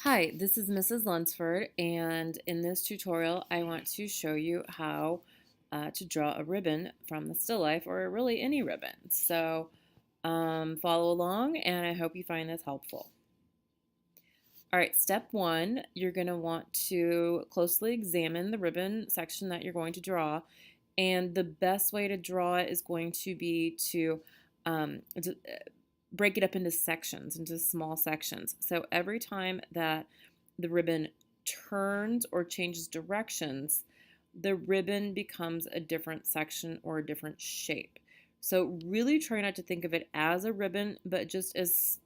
Hi, this is Mrs. Lunsford, and in this tutorial, I want to show you how to draw a ribbon from the still life, or really any ribbon. So follow along, and I hope you find this helpful. All right, step one, you're going to want to closely examine the ribbon section that you're going to draw, and the best way to draw it is going to be to break it up into sections, into small sections. So every time that the ribbon turns or changes directions, the ribbon becomes a different section or a different shape. So really try not to think of it as a ribbon, but just as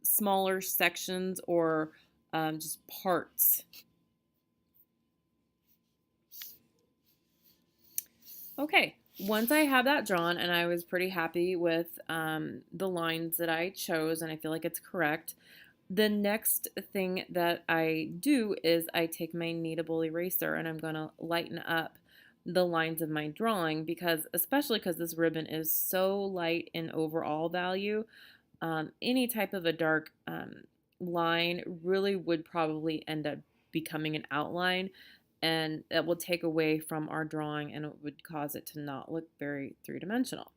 smaller sections or just parts. Okay, once I have that drawn and I was pretty happy with the lines that I chose and I feel like it's correct, the next thing that I do is I take my kneadable eraser and I'm going to lighten up the lines of my drawing because, especially because this ribbon is so light in overall value, any type of a dark line really would probably end up becoming an outline, and that will take away from our drawing and it would cause it to not look very three-dimensional.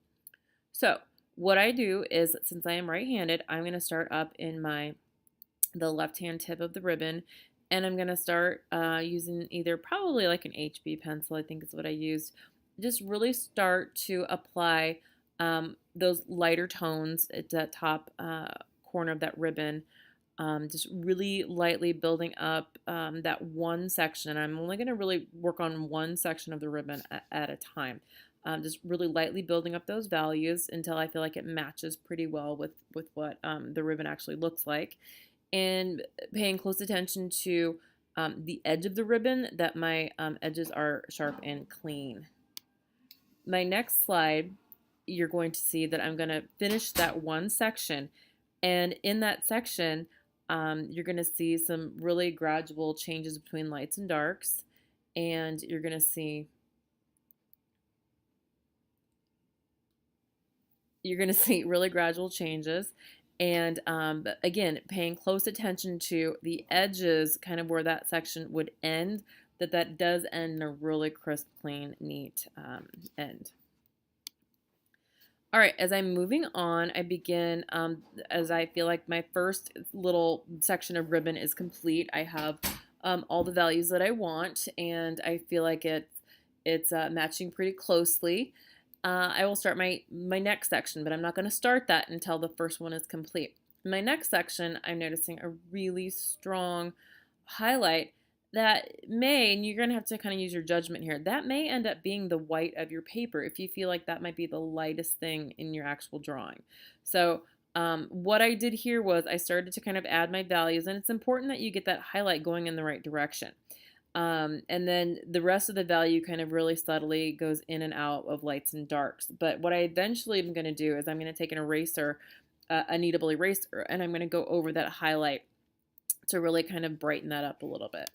So what I do is, since I am right-handed, I'm going to start up in the left-hand tip of the ribbon, and I'm going to start using either probably like an HB pencil, I think is what I used. Just really start to apply those lighter tones at the top corner of that ribbon, just really lightly building up that one section. I'm only going to really work on one section of the ribbon at a time. Just really lightly building up those values until I feel like it matches pretty well with what the ribbon actually looks like. And paying close attention to the edge of the ribbon, that my edges are sharp and clean. My next slide, you're going to see that I'm going to finish that one section, and in that section you're going to see some really gradual changes between lights and darks, and you're going to see really gradual changes. And again, paying close attention to the edges, kind of where that section would end, that does end in a really crisp, clean, neat end. All right, as I'm moving on, I begin, as I feel like my first little section of ribbon is complete. I have all the values that I want, and I feel like it's matching pretty closely. I will start my next section, but I'm not going to start that until the first one is complete. In my next section, I'm noticing a really strong highlight that may, and you're going to have to kind of use your judgment here, that may end up being the white of your paper if you feel like that might be the lightest thing in your actual drawing. So what I did here was I started to kind of add my values, and it's important that you get that highlight going in the right direction. And then the rest of the value kind of really subtly goes in and out of lights and darks. But what I eventually am going to do is I'm going to take an eraser, a kneadable eraser, and I'm going to go over that highlight to really kind of brighten that up a little bit.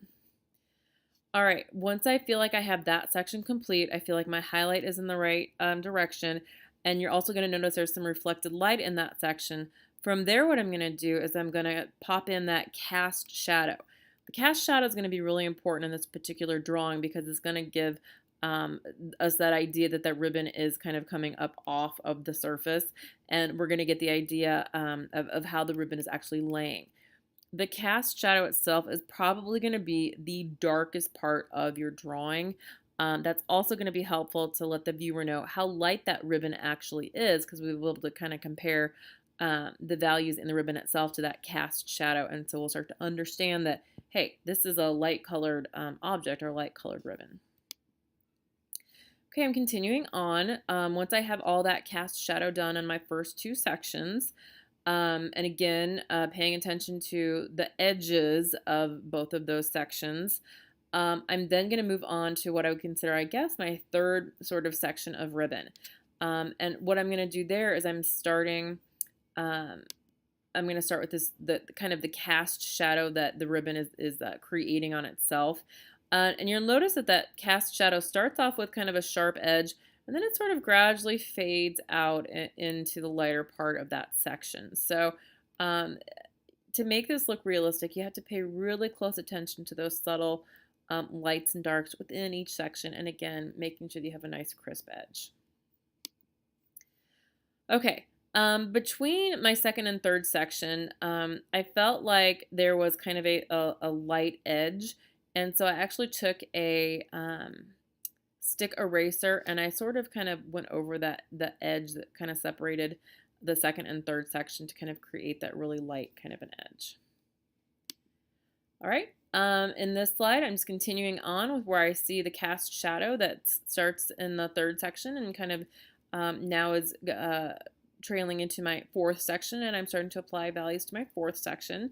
All right, once I feel like I have that section complete, I feel like my highlight is in the right direction, and you're also going to notice there's some reflected light in that section. From there, what I'm going to do is I'm going to pop in that cast shadow. The cast shadow is going to be really important in this particular drawing because it's going to give us that idea that that ribbon is kind of coming up off of the surface, and we're going to get the idea of how the ribbon is actually laying. The cast shadow itself is probably going to be the darkest part of your drawing. That's also going to be helpful to let the viewer know how light that ribbon actually is, because we will be able to kind of compare the values in the ribbon itself to that cast shadow, and so we'll start to understand that, hey, this is a light colored object or light colored ribbon. Okay, I'm continuing on. Once I have all that cast shadow done in my first two sections, and again, paying attention to the edges of both of those sections, I'm then going to move on to what I would consider, I guess, my third sort of section of ribbon. And what I'm going to do there is I'm going to start with the kind of the cast shadow that the ribbon is creating on itself. And you'll notice that cast shadow starts off with kind of a sharp edge, and then it sort of gradually fades out into the lighter part of that section. So to make this look realistic, you have to pay really close attention to those subtle lights and darks within each section, and again, making sure that you have a nice crisp edge. Okay, between my second and third section, I felt like there was kind of a light edge, and so I actually took a stick eraser and I sort of kind of went over the edge that kind of separated the second and third section to kind of create that really light kind of an edge. All right, in this slide, I'm just continuing on with where I see the cast shadow that starts in the third section and kind of now is trailing into my fourth section, and I'm starting to apply values to my fourth section.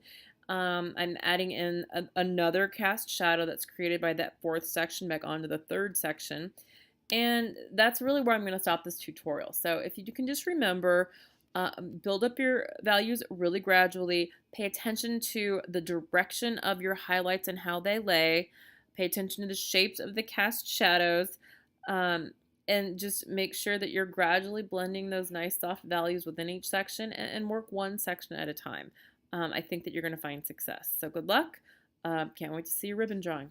I'm adding in another cast shadow that's created by that fourth section back onto the third section. And that's really where I'm going to stop this tutorial. So if you can just remember, build up your values really gradually, pay attention to the direction of your highlights and how they lay, pay attention to the shapes of the cast shadows, and just make sure that you're gradually blending those nice soft values within each section and work one section at a time. I think that you're going to find success. So good luck. Can't wait to see your ribbon drawing.